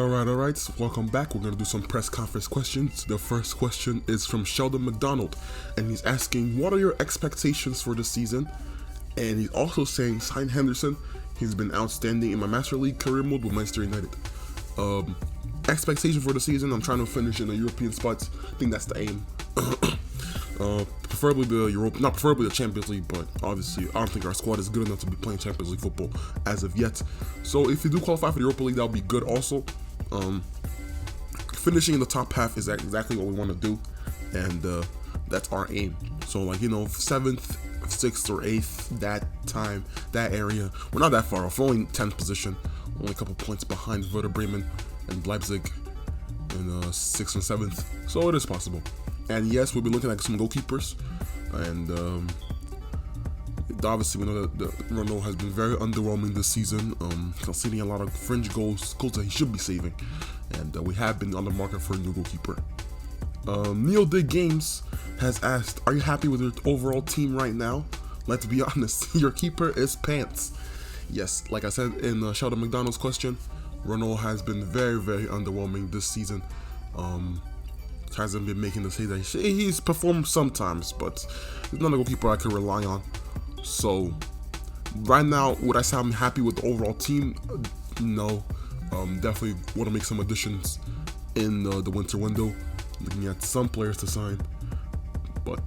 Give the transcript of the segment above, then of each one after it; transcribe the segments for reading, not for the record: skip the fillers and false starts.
Alright. Welcome back. We're going to do some press conference questions. The first question is from Sheldon McDonald, and he's asking, what are your expectations for the season? And he's also saying, sign Henderson. He's been outstanding in my Master League career mode with Manchester United. Expectation for the season, I'm trying to finish in the European spots. I think that's the aim. Preferably not preferably the Champions League, but obviously I don't think our squad is good enough to be playing Champions League football as of yet. So if you do qualify for the Europa League, that'll be good also. Finishing in the top half is exactly what we want to do, and that's our aim. So 7th, 6th, or 8th, that area. We're not that far off. We're only 10th position, only a couple points behind Werder Bremen and Leipzig in 6th and 7th. So it is possible. And yes, we'll be looking at some goalkeepers, and obviously we know that Ronnow has been very underwhelming this season, conceding a lot of fringe goals that he should be saving, and we have been on the market for a new goalkeeper. Neil Dig Games has asked, are you happy with your overall team right now? Let's be honest, your keeper is pants. Yes, like I said in Sheldon McDonald's question, Ronnow has been very, very underwhelming this season. Hasn't been making the save that he's performed sometimes, but he's not a goalkeeper I can rely on. So right now, would I say I'm happy with the overall team? No. Definitely want to make some additions in the winter window, looking at some players to sign, but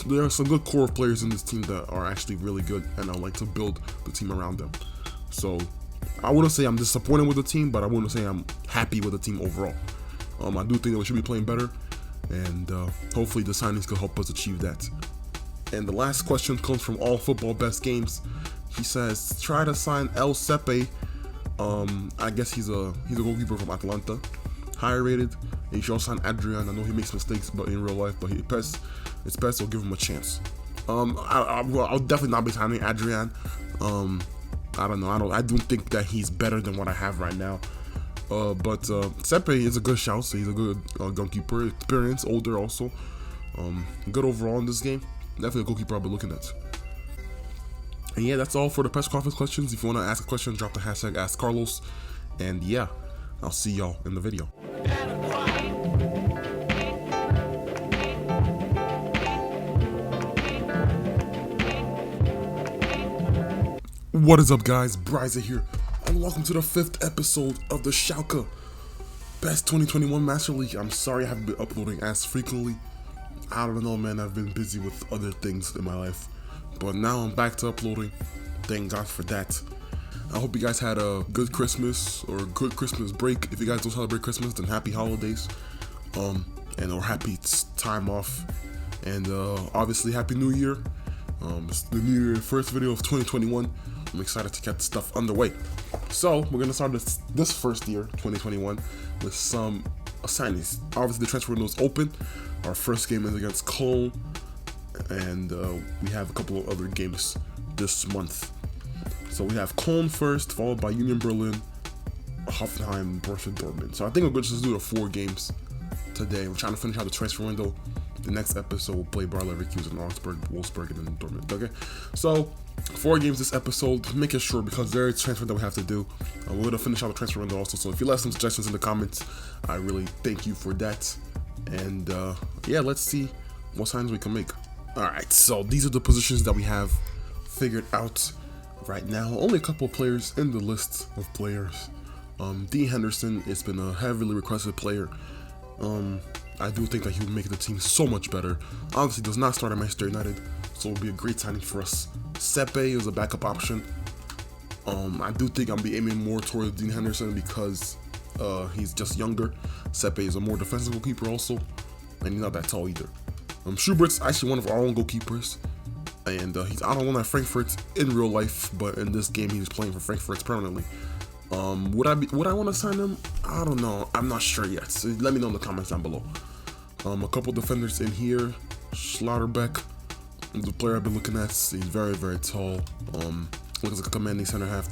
there are some good core players in this team that are actually really good, and I'd like to build the team around them. So I wouldn't say I'm disappointed with the team, but I wouldn't say I'm happy with the team overall. I do think that we should be playing better, and hopefully the signings could help us achieve that. And the last question comes from All Football Best Games. He says, try to sign El Sepe. I guess he's a goalkeeper from Atlanta, higher rated. And you should also sign Adrian. I know he makes mistakes, but in real life, but it's best so give him a chance. I'll definitely not be signing Adrian. I don't know. I don't think that he's better than what I have right now. But Sepe is a good shout, so he's a good goalkeeper, experienced, older also. Good overall in this game. Definitely a goalkeeper I'll be looking at. And yeah, that's all for the press conference questions. If you want to ask a question, drop the hashtag #AskCarlos. And yeah, I'll see y'all in the video. What is up, guys? Bryza here, and welcome to the 5th episode of the Schalke Best 2021 Master League. I'm sorry I haven't been uploading as frequently. I don't know, man. I've been busy with other things in my life, but now I'm back to uploading. Thank God for that. I hope you guys had a good Christmas or a good Christmas break. If you guys don't celebrate Christmas, then happy holidays, or happy time off, and obviously happy New Year. It's the New Year first video of 2021. I'm excited to get stuff underway. So we're gonna start this first year, 2021, with some signings. Obviously, the transfer window is open. Our first game is against Cologne, and we have a couple of other games this month. So we have Cologne first, followed by Union Berlin, Hoffenheim, Borussia Dortmund. So I think we're going to just do the 4 games today. We're trying to finish out the transfer window. The next episode we'll play Bayer Leverkusen, Augsburg, Wolfsburg, and then Dortmund. Okay, so 4 games this episode. Make it short because there is transfer that we have to do. We're gonna finish out the transfer window also. So if you left some suggestions in the comments, I really thank you for that. And yeah, let's see what signs we can make. All right, so these are the positions that we have figured out right now. Only a couple of players in the list of players. Dean Henderson has been a heavily requested player. I do think that he would make the team so much better. Obviously, does not start at Manchester United, so it would be a great signing for us. Sepe is a backup option. I do think I'll be aiming more towards Dean Henderson because he's just younger. Sepe is a more defensive goalkeeper also, and he's not that tall either. Schubert's actually one of our own goalkeepers, and he's out on loan at Frankfurt in real life, but in this game he's playing for Frankfurt permanently. Would I want to sign him? I don't know. I'm not sure yet. So let me know in the comments down below. A couple defenders in here. Schlotterbeck, the player I've been looking at. He's very, very tall. Looks like a commanding center half.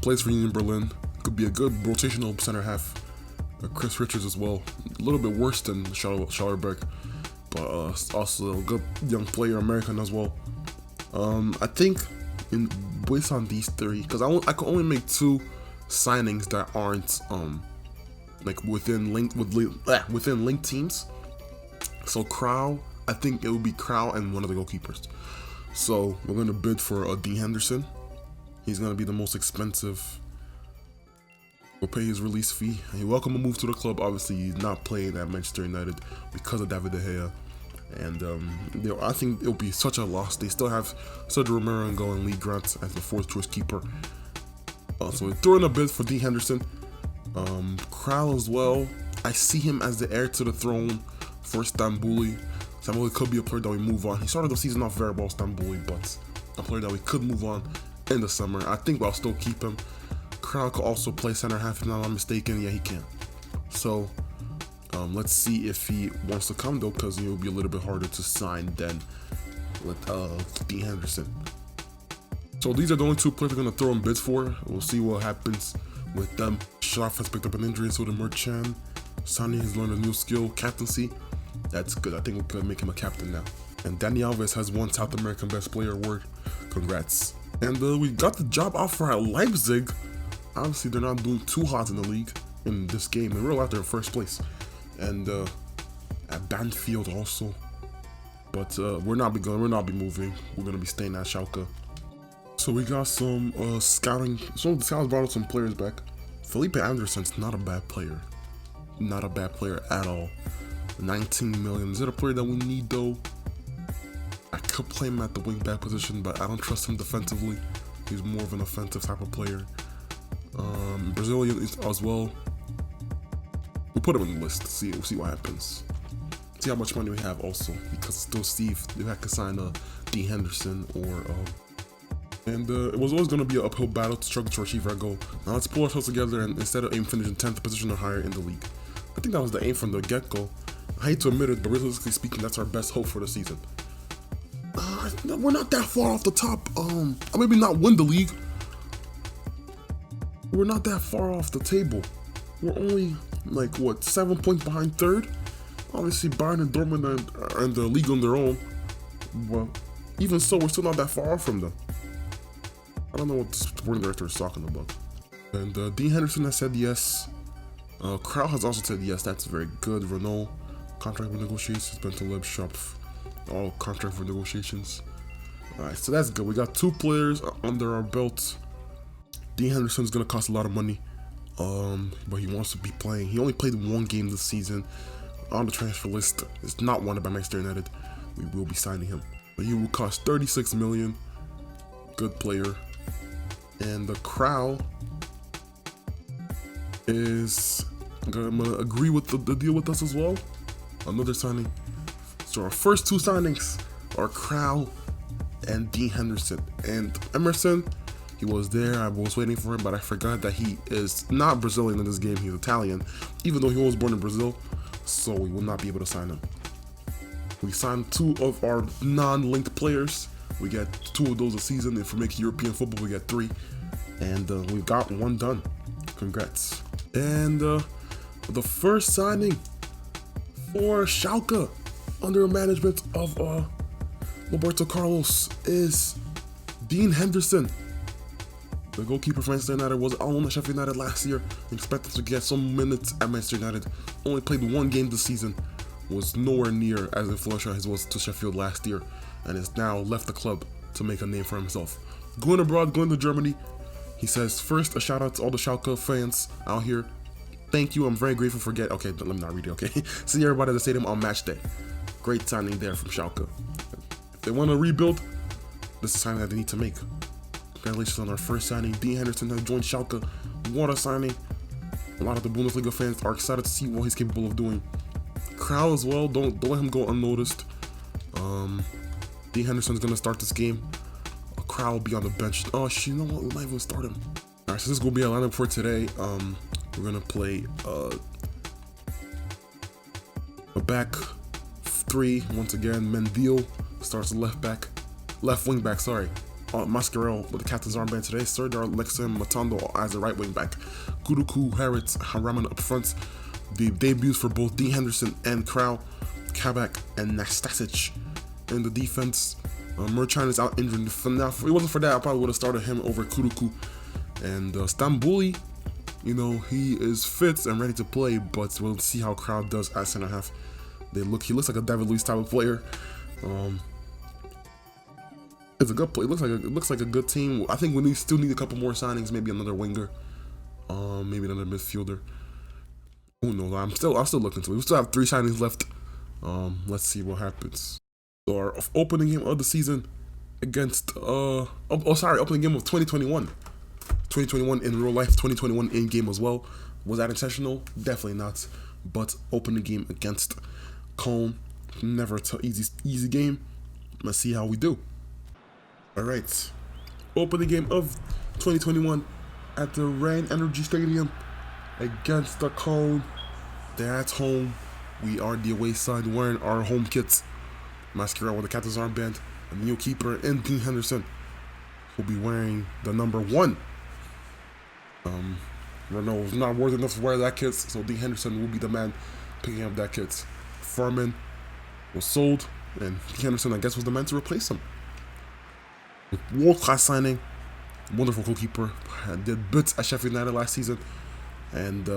Plays for Union Berlin. Could be a good rotational center half. Chris Richards as well. A little bit worse than Schlotterbeck, but also a good young player, American as well. I think based on these 3, because I can only make 2 signings that aren't like within linked teams. So Crow, I think it would be Crow and one of the goalkeepers. So we're gonna bid for Dean Henderson. He's gonna be the most expensive. We'll pay his release fee. And he welcome a move to the club. Obviously, he's not playing at Manchester United because of David De Gea. And I think it'll be such a loss. They still have Sergio Romero and Lee Grant as the fourth choice keeper. So we're throwing a bid for Dean Henderson. Kral as well. I see him as the heir to the throne for Stambouli. Stambouli could be a player that we move on. He started the season off very well, Stambouli, but a player that we could move on in the summer. I think I'll still keep him. Kral could also play center half, if I'm mistaken. Yeah, he can. So let's see if he wants to come though, because it will be a little bit harder to sign than with Dean Henderson. So these are the only two players we're going to throw in bids for. We'll see what happens with them. Schloff has picked up an injury, so did Merchan. Sonny has learned a new skill, captaincy. That's good. I think we could make him a captain now. And Dani Alves has won South American Best Player award. Congrats. And we got the job offer at Leipzig. Obviously, they're not doing too hot in the league in this game. They were out there in first place. And at Banfield also. But we're not be moving. We're going to be staying at Schalke. So we got some scouting. So the scouts brought some players back. Felipe Anderson's not a bad player. Not a bad player at all. 19 million. Is it a player that we need though? I could play him at the wing back position, but I don't trust him defensively. He's more of an offensive type of player. Brazilian as well. We'll put him on the list. We'll see what happens. See how much money we have also, because still Steve, if I could sign Dean Henderson or and it was always going to be an uphill battle to struggle to achieve our goal. Now let's pull ourselves together and instead of aim finishing 10th position or higher in the league. I think that was the aim from the get-go. I hate to admit it, but realistically speaking, that's our best hope for the season. We're not that far off the top. Maybe not win the league. We're not that far off the table. We're only like what, 7 points behind third. Obviously, Bayern and Dortmund are in the league on their own. Well, even so, we're still not that far off from them. I don't know what the sporting director is talking about. And Dean Henderson has said yes. Kral has also said yes. That's very good. Ronnow, contract for negotiations. Bentaleb shop, all contract for negotiations. Alright, so that's good. We got two players under our belt. Dean Henderson's gonna cost a lot of money. But he wants to be playing. He only played one game this season. On the transfer list, it's not wanted by Manchester United. We will be signing him. But he will cost 36 million. Good player. And the Kral is gonna agree with the deal with us as well. Another signing. So our first two signings are Kral and Dean Henderson. And Emerson, he was there. I was waiting for him, but I forgot that he is not Brazilian in this game. He's Italian, even though he was born in Brazil. So we will not be able to sign him. We signed two of our non-linked players. We get two of those a season. If we make European football, we get three. And we've got one done. Congrats. And the first signing for Schalke under management of Roberto Carlos is Dean Henderson. The goalkeeper for Manchester United was on Sheffield United last year. Expected to get some minutes at Manchester United. Only played one game this season. Was nowhere near as influential as he was to Sheffield last year. And has now left the club to make a name for himself. Going abroad, going to Germany. He says, first, a shout out to all the Schalke fans out here. Thank you, I'm very grateful for okay, let me not read it, okay? See everybody at the stadium on match day. Great signing there from Schalke. If they want to rebuild, this is a signing that they need to make. Congratulations on our first signing. Dean Henderson has joined Schalke. What a signing. A lot of the Bundesliga fans are excited to see what he's capable of doing. Kral as well, don't let him go unnoticed. Dean Henderson's gonna start this game. Kral will be on the bench. Oh, you know what? We're not even start him. Alright, so this is gonna be our lineup for today. We're gonna play a back three once again. Mendil starts left wing back. Sorry, Mascarell with the captain's armband today. Serdar next to him. Matondo as a right wing back. Kuduku, Harrit, Haraman up front. The debuts for both Dean Henderson and Kral. Kabak and Nastasic in the defense. Merchan is out injured. If it wasn't for that, I probably would have started him over Kuduku. And Stambouli You know, he is fit and ready to play, but we'll see how crowd does at center half. He looks like a David Luiz type of player. It's a good play. It looks like a good team. I think we still need a couple more signings, maybe another winger, maybe another midfielder. Who knows? I'm still looking to it. We still have 3 signings left. Let's see what happens. So our opening game of the season against opening game of 2021. 2021 in real life, 2021 in game as well. Was that intentional? Definitely not. But opening game against Cologne, never an easy game. Let's see how we do. All right, opening game of 2021 at the Rhein Energy Stadium against the Cologne. They're at home. We are the away side wearing our home kits. Masquerade with the captain's armband, and the new keeper and Dean Henderson will be wearing the number 1. Ronnow was not worthy enough to wear that kit, so Dean Henderson will be the man picking up that kit. Furman was sold, and Dean Henderson, I guess, was the man to replace him. World-class signing, wonderful goalkeeper, did bits at Sheffield United last season, and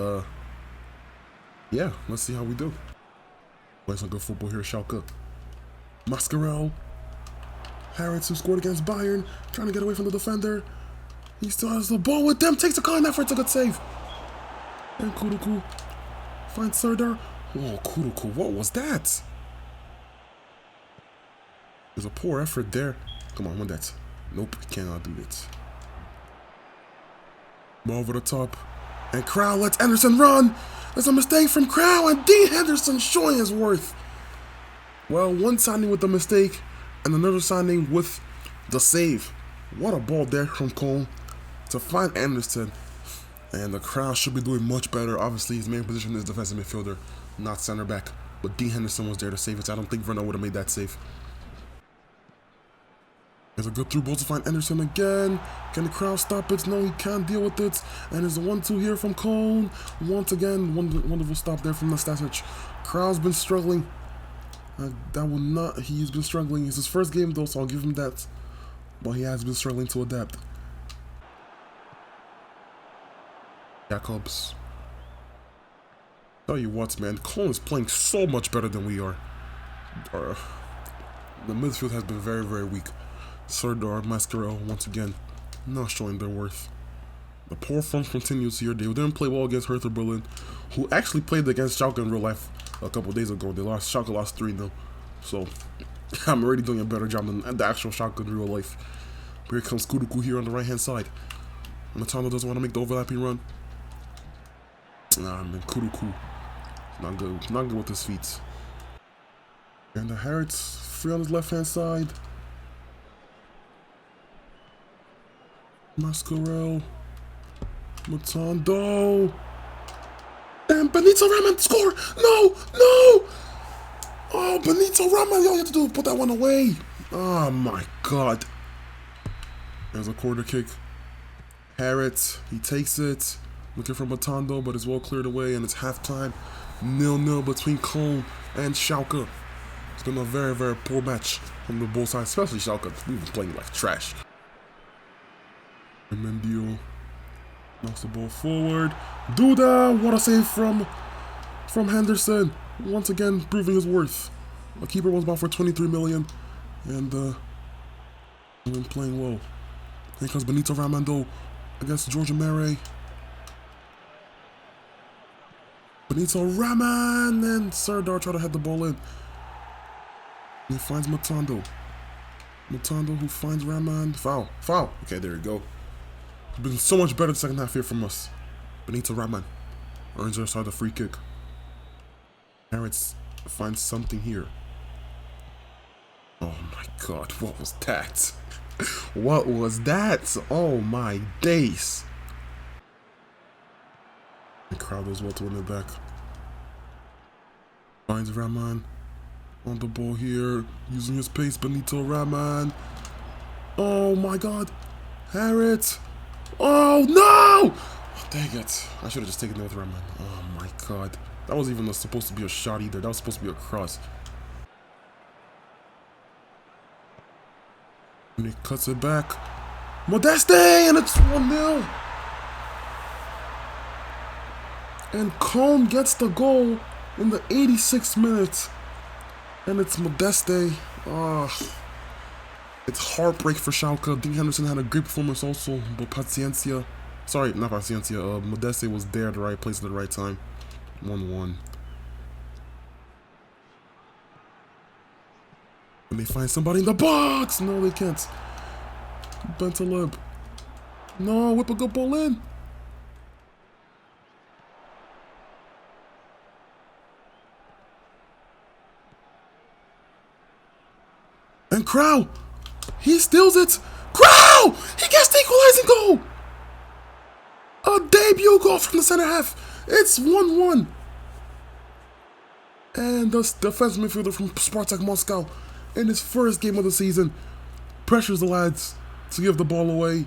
yeah, let's see how we do. Playing some good football here at Schalke. Mascarell, Harrods, who scored against Bayern, trying to get away from the defender. He still has the ball with them, takes the corner effort, it's a good save. And Kuruku finds Serdar. Oh, Kuruku, what was that? There's a poor effort there. Come on, win that. Nope, cannot do it. Ball over the top. And Crow lets Anderson run. There's a mistake from Crow, and Dean Henderson showing his worth. Well, one signing with the mistake, and another signing with the save. What a ball there from Cole to find Anderson. And the Crow should be doing much better. Obviously, his main position is defensive midfielder, not center back. But Dean Henderson was there to save it. I don't think Ronnow would have made that save. There's a good through ball to find Anderson again. Can the Crow stop it? No, he can't deal with it. And there's a 1-2 here from Cole. Once again, wonderful stop there from Nastasic. Crow's been struggling. He's been struggling. It's his first game though, so I'll give him that. But he has been struggling to adapt. Jacobs. Tell you what, man, Cologne is playing so much better than we are. The midfield has been very, very weak. Serdar, Mascarell, once again, not showing their worth. The poor form continues here. They didn't play well against Hertha Berlin, who actually played against Schalke in real life a couple days ago. Schalke lost 3-0. So, I'm already doing a better job than the actual Schalke in real life. Here comes Kuduku here on the right-hand side. Matano doesn't want to make the overlapping run. Nah, man, Kuduku. Not good. Not good with his feet. And the Harrods free on his left-hand side. Mascarell. Matando. And Benito Raman score! No! No! Oh, Benito Raman, all you have to do is put that one away. Oh my god. There's a corner kick. Harrod, he takes it. Looking for Matando, but it's well cleared away, and it's halftime. 0-0 between Cologne and Schalke. It's been a very, very poor match from the both sides, especially Schalke. We've been playing like trash. And Mendio knocks the ball forward. Duda! What a save from Henderson. Once again, proving his worth. The keeper was bought for 23 million, and been playing well. Here comes Benito Ramando against Georgia Mare. Benito Raman, and Serdar try to head the ball in. And he finds Matando. Matando who finds Raman. Foul. Foul. Okay, there we go. It's been so much better the second half here from us. Benito Raman earns us a free kick. Harrods finds something here. Oh my god, what was that? What was that? Oh my days. The crowd does well to win it back. Finds Raman on the ball here, using his pace. Benito Raman. Oh my god. Harrods. Oh no! Oh, dang it. I should have just taken it with Raman. Oh my god. That wasn't even supposed to be a shot either. That was supposed to be a cross. And he cuts it back. Modeste! And it's 1-0. And Cone gets the goal in the 86th minute. And it's Modeste. It's heartbreak for Schalke. Dean Henderson had a great performance also, but Paciencia, sorry, not Paciencia, Modeste was there at the right place at the right time. 1-1. And they find somebody in the box! No, they can't. Bentaleb. No, whip a good ball in. And Crow, he steals it. Crow, he gets the equalizing goal. A debut goal from the center half. It's 1-1. And the defensive midfielder from Spartak Moscow, in his first game of the season, pressures the lads to give the ball away.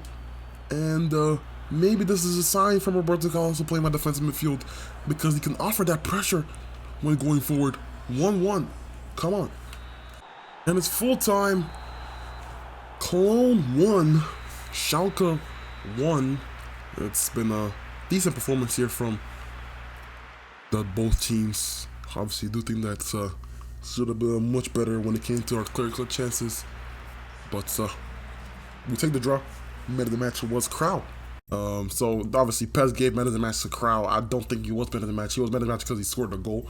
And maybe this is a sign from Roberto Carlos to play my defensive midfield, because he can offer that pressure when going forward. 1-1. Come on. And it's full time. Cologne 1, Schalke 1. It's been a decent performance here from both teams. Obviously, I do think that should have been much better when it came to our clear-cut chances. But we take the draw. Man of the match was Crow. So obviously, PES gave man of the match to Crow. I don't think he was man of the match. He was man of the match because he scored a goal.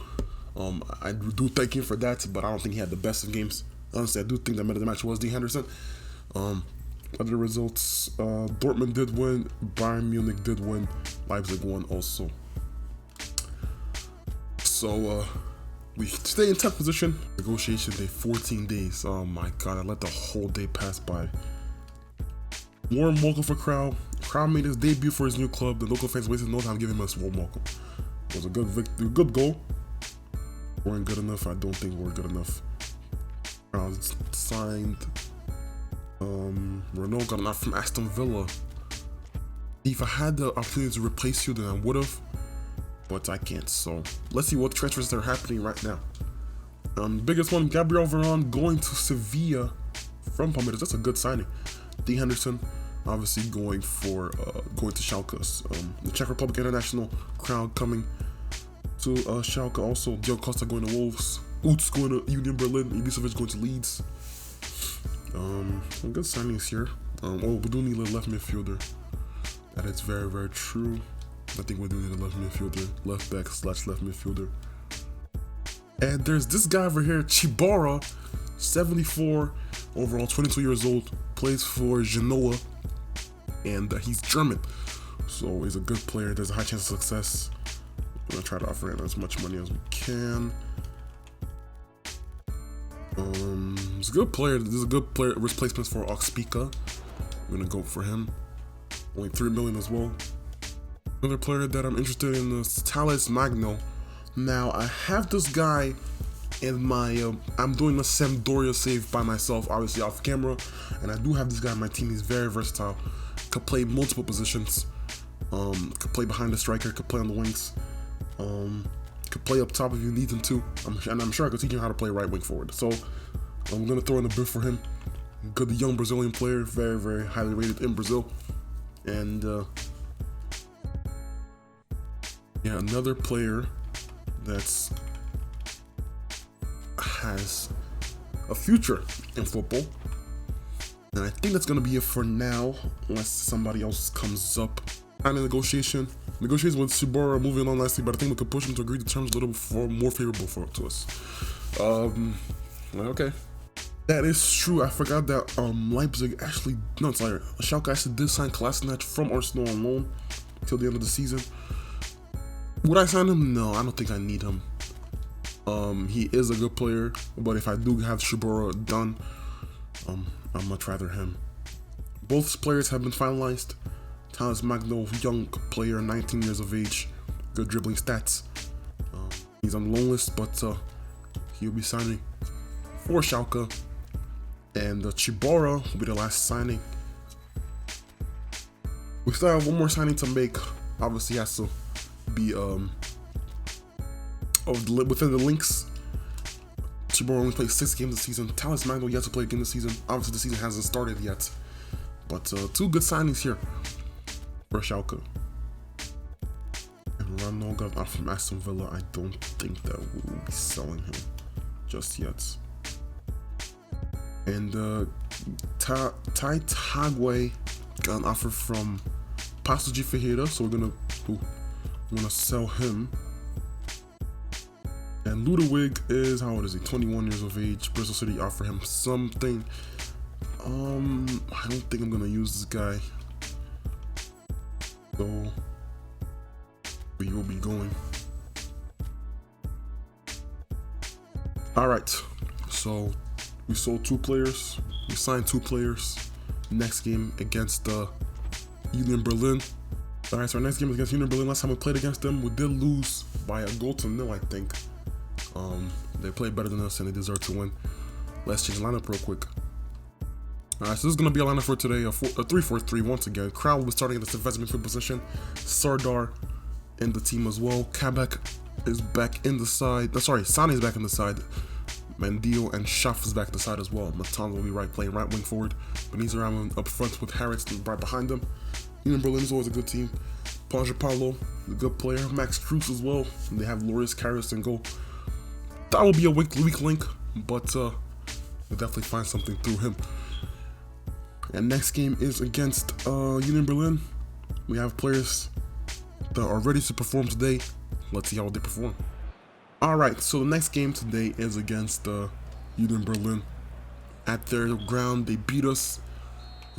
I do thank him for that, but I don't think he had the best of games. Honestly, I do think that man of the match was Dean Henderson. Other results, Dortmund did win, Bayern Munich did win, Leipzig won also. So we stay in 10th position. Negotiation day, 14 days. Oh my god, I let the whole day pass by. Warm welcome for Crow. Crow made his debut for his new club. The local fans wasted no time giving him a warm welcome. It was a good victory, good goal. Weren't good enough. I don't think we're good enough. Signed Ronnow, got an offer from Aston Villa. If I had the opportunity to replace you, then I would have, but I can't. So let's see what transfers are happening right now. Biggest one, Gabriel Veron going to Sevilla from Palmeiras. That's a good signing. Dean Henderson obviously going to Schalke. The Czech Republic international crowd coming to Schalke. Also, Joe Costa going to Wolves. Utz going to Union Berlin. Ibisevic going to Leeds. Some good signings here. We do need a left midfielder. That is very, very true. I think we do need a left midfielder. Left back / left midfielder. And there's this guy over here, Chibara, 74 overall, 22 years old. Plays for Genoa. And he's German. So he's a good player. There's a high chance of success. I'm going to try to offer him as much money as we can. He's a good player. This is a good player replacement for Oxpica. We're gonna go for him. Only 3 million as well. Another player that I'm interested in is Thales Magno. Now I have this guy in my. I'm doing a Sampdoria save by myself, obviously off camera, and I do have this guy on my team. He's very versatile. Could play multiple positions. Could play behind the striker. Could play on the wings. Could play up top if you need him to. And I'm sure I could teach him how to play right wing forward. So I'm gonna throw in a bid for him. Good young Brazilian player, very, very highly rated in Brazil. And yeah, another player that's has a future in football. And I think that's gonna be it for now, unless somebody else comes up. Negotiations with Shibora moving on nicely, but I think we could push him to agree to terms a little bit more favorable to us. Okay. That is true. I forgot that Leipzig actually, no, sorry, Schalke actually did sign Kolasinac from Arsenal on loan till the end of the season. Would I sign him? No, I don't think I need him. He is a good player, but if I do have Shibora done, I'd much rather him. Both players have been finalized. Thales Magno, young player, 19 years of age, good dribbling stats. He's on the loan list, but he'll be signing for Schalke. And Chibara will be the last signing. We still have one more signing to make. Obviously, has to be within the links. Chibara only played 6 games this season. Thales Magno yet to play a game this season. Obviously, the season hasn't started yet. But 2 good signings here for Schalke. And Ronnow got off from Aston Villa. I don't think that we will be selling him just yet. And Tagwe got an offer from Passo de Ferreira, so we're gonna sell him. And Ludwig is, how old is he? 21 years of age. Bristol City offer him something. I don't think I'm gonna use this guy. So he will be going. Alright, so we sold 2 players. We signed 2 players. Next game against Union Berlin. Alright, so our next game is against Union Berlin. Last time we played against them, we did lose by 1-0, I think. They played better than us and they deserve to win. Let's change the lineup real quick. Alright, so this is going to be a lineup for today, a 3-4-3 once again. Král will be starting in the defensive midfield position. Sardar in the team as well. Kabak is back in the side. Sane is back in the side. Mandio and Schaff is back in the side as well. Matan will be playing right wing forward. Benitez around up front with Harris right behind them. Union Berlin is always a good team. Paulo, a good player. Max Cruz as well. And they have Loris Karius in goal. That will be a weak link, but we'll definitely find something through him. And next game is against Union Berlin. We have players that are ready to perform today. Let's see how they perform. Alright, so the next game today is against Union Berlin. At their ground, they beat us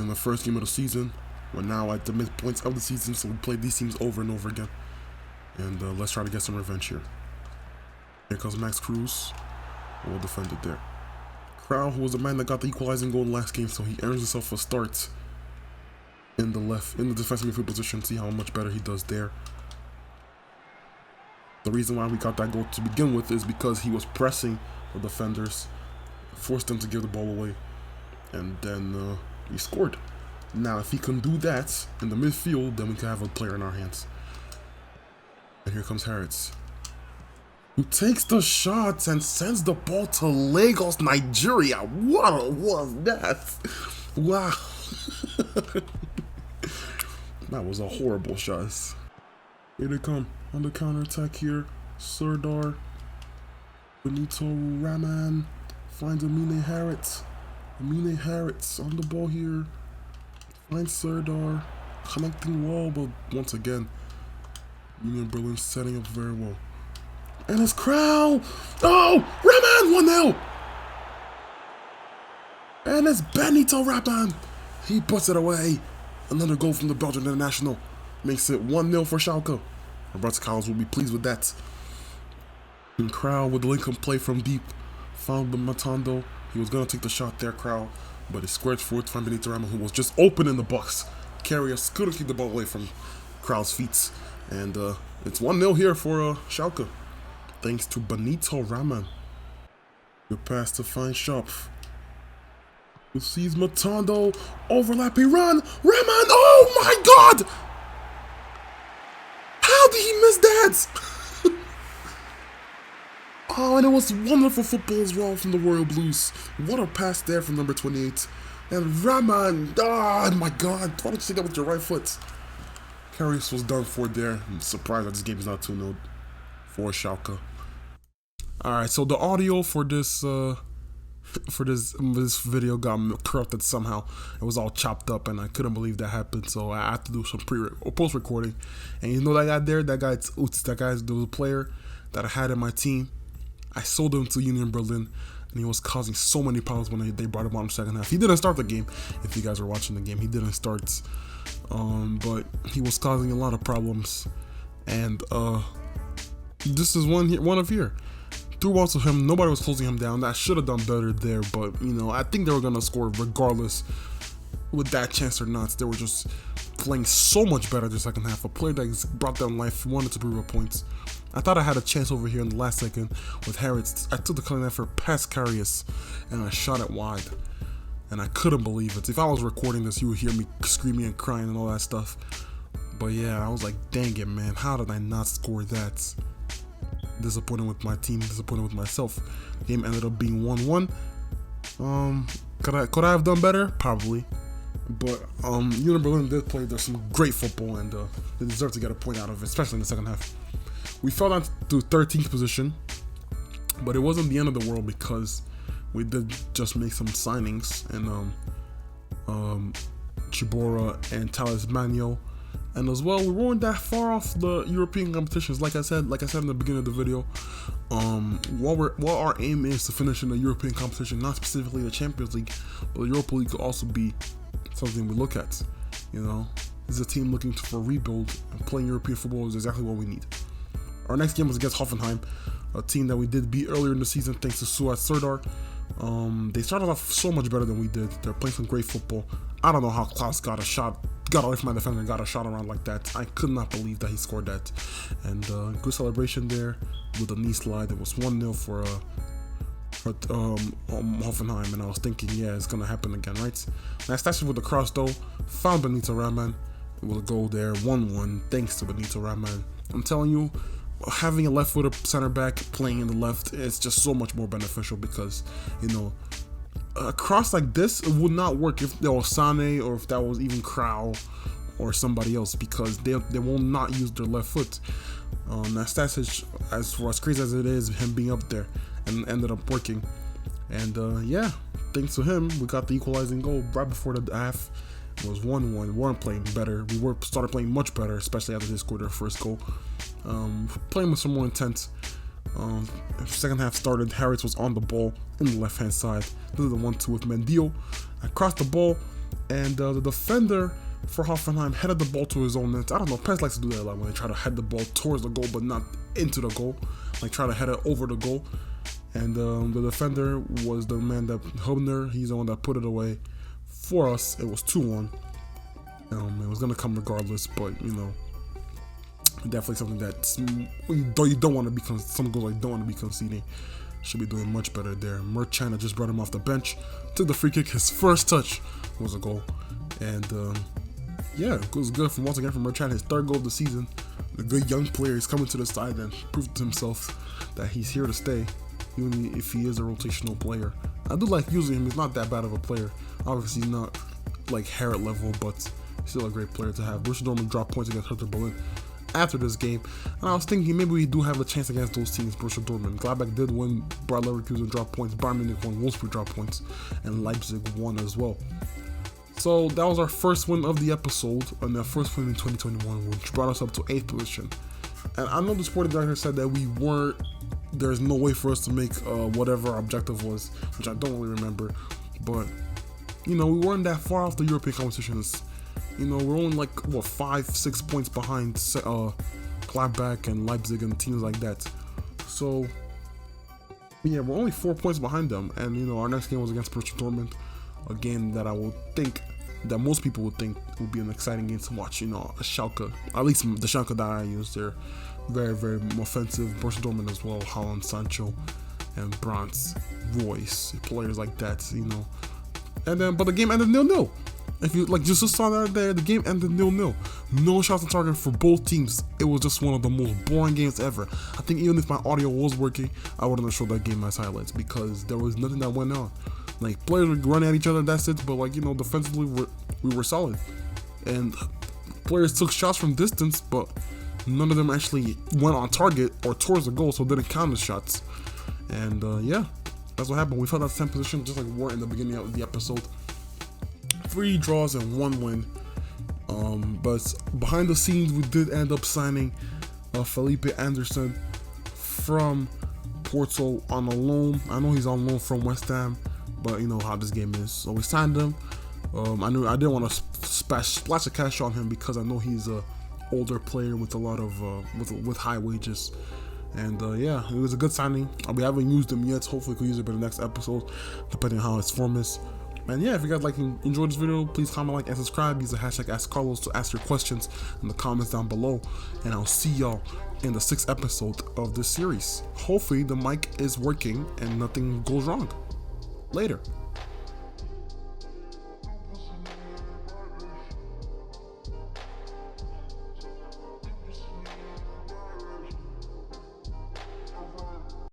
in the first game of the season. We're now at the midpoints of the season, so we play these teams over and over again. And let's try to get some revenge here. Here comes Max Cruz. Well defended there. Král, who was the man that got the equalizing goal in the last game, so he earns himself a start in the defensive midfield position. See how much better he does there. The reason why we got that goal to begin with is because he was pressing the defenders, forced them to give the ball away, and then he scored. Now, if he can do that in the midfield, then we can have a player in our hands. And here comes Harris, who takes the shots and sends the ball to Lagos, Nigeria. What was that? Wow. That was a horrible shot. Here they come on the counter-attack here. Sardar. Benito Raman finds Amine Harris. Amine Harris on the ball here. Finds Sardar. Connecting well, but once again, Union Berlin setting up very well. And it's Král. Oh, Raman 1-0. And it's Benito Raman. He puts it away. Another goal from the Belgian international. Makes it 1-0 for Schalke. Roberto Carlos will be pleased with that. And Král with the link-up play from deep. Found the Matando. He was going to take the shot there, Král. But it squared forward from Benito Raman, who was just open in the box. Karius couldn't keep the ball away from Král's feet. And it's 1-0 here for Schalke. Thanks to Benito Raman. Good pass to find Schopf. Who sees Matando. Overlapping run. Raman. Oh my god! How did he miss that? Oh, and it was wonderful football as well from the Royal Blues. What a pass there from number 28. And Raman. Oh my god. Why don't you say that with your right foot? Karius was done for there. I'm surprised that this game is not 2-0 for Schalke. Alright, so the audio for this video got corrupted somehow. It was all chopped up and I couldn't believe that happened, so I had to do some post recording. And you know that guy there, that guy's Utz, that guy's the player that I had in my team. I sold him to Union Berlin and he was causing so many problems when they brought him on in the second half. He didn't start the game. If you guys are watching the game, he didn't start, but he was causing a lot of problems. And this is one of here. Threw balls to him, nobody was closing him down. I should have done better there, but you know, I think they were gonna score regardless with that chance or not. They were just playing so much better the second half. A player that brought down life, wanted to prove points. I thought I had a chance over here in the last second with Harris. I took the cutting effort past Karius and I shot it wide. And I couldn't believe it. If I was recording this, you would hear me screaming and crying and all that stuff. But yeah, I was like, dang it, man. How did I not score that? Disappointed with my team, disappointed with myself. Game ended up being 1-1. Could I have done better? Probably. But Union Berlin did play some great football and they deserve to get a point out of it, especially in the second half. We fell down to 13th position, but it wasn't the end of the world because we did just make some signings, and Chibora and Talismano, and as well we weren't that far off the European competitions. Like I said in the beginning of the video, what our aim is to finish in the European competition, not specifically the Champions League, but the Europa League could also be something we look at. You know, this is a team looking for a rebuild, and playing European football is exactly what we need. Our next game was against Hoffenheim, a team that we did beat earlier in the season thanks to Suat Serdar. They started off so much better than we did. They're playing some great football. I don't know how Klaus got away from my defender and got a shot around like that. I could not believe that he scored that. And good celebration there with a knee slide. It was 1-0 for Hoffenheim, and I was thinking, yeah, it's gonna happen again, right? And I started with the cross though, found Benito Rahman. It was a goal there, 1-1, thanks to Benito Rahman. I'm telling you, having a left-footed center back playing in the left is just so much more beneficial because, you know, a cross like this, it would not work if there was Sane or if that was even Krau or somebody else, because they will not use their left foot. Nastasic, as crazy as it is, him being up there, and ended up working. And yeah, thanks to him, we got the equalizing goal right before the half. It was 1-1. We weren't playing better. We started playing much better, especially after they scored their first goal. Playing with some more intent. Second half started. Harris was on the ball in the left hand side. This is the 1-2 with Mendio. I crossed the ball, and the defender for Hoffenheim headed the ball to his own net. I don't know, PES likes to do that a lot when they try to head the ball towards the goal but not into the goal, like try to head it over the goal. And the defender was the man that Hubner, he's the one that put it away for us. It was 2-1. It was gonna come regardless, but you know, definitely something that you don't want to be some goals I don't want to be conceding. Should be doing much better there. Merchant just brought him off the bench, took the free kick. His first touch was a goal, and yeah, it was good once again from Merchant. His third goal of the season. A good young player is coming to the side and proved to himself that he's here to stay, even if he is a rotational player. I do like using him. He's not that bad of a player. Obviously, he's not like Harrod level, but still a great player to have. Borussia Dortmund dropped points against Hertha Berlin after this game, and I was thinking maybe we do have a chance against those teams. Borussia Dortmund, Gladbach did win, Bayer Leverkusen dropped points, Bayern Munich won, Wolfsburg dropped points, and Leipzig won as well. So that was our first win of the episode, and our first win in 2021, which brought us up to 8th position. And I know the sporting director said that there's no way for us to make whatever our objective was, which I don't really remember, but you know, we weren't that far off the European competitions. You know, we're only like 5-6 points behind Gladbach and Leipzig and teams like that. So yeah, we're only 4 points behind them, and you know, our next game was against Borussia Dortmund, a game that I would think that most people would think would be an exciting game to watch. You know, a Schalke, at least the Schalke that I use, they're very, very offensive. Borussia Dortmund as well, Haaland, Sancho, and Brandt, Royce, players like that. You know, and then but the game ended 0-0. If you just saw that there, the game ended 0-0. No shots on target for both teams. It was just one of the most boring games ever. I think even if my audio was working, I wouldn't have showed that game as highlights because there was nothing that went on. Like, players were running at each other, that's it. But like, you know, defensively we were solid, and players took shots from distance, but none of them actually went on target or towards the goal, so it didn't count as shots. And yeah, that's what happened. We fell out of 10th position, just like we were in the beginning of the episode. 3 draws and 1 win. But behind the scenes, we did end up signing Felipe Anderson from Porto on a loan. I know he's on loan from West Ham, but you know how this game is. So we signed him. I didn't want to splash a cash on him because I know he's a older player with a lot of with high wages. And yeah, it was a good signing. We haven't used him yet. Hopefully, we can use it in the next episode, depending on how his form is. And yeah, if you guys enjoyed this video, please comment, like, and subscribe. Use the hashtag AskCarlos to ask your questions in the comments down below. And I'll see y'all in the 6th episode of this series. Hopefully the mic is working and nothing goes wrong. Later.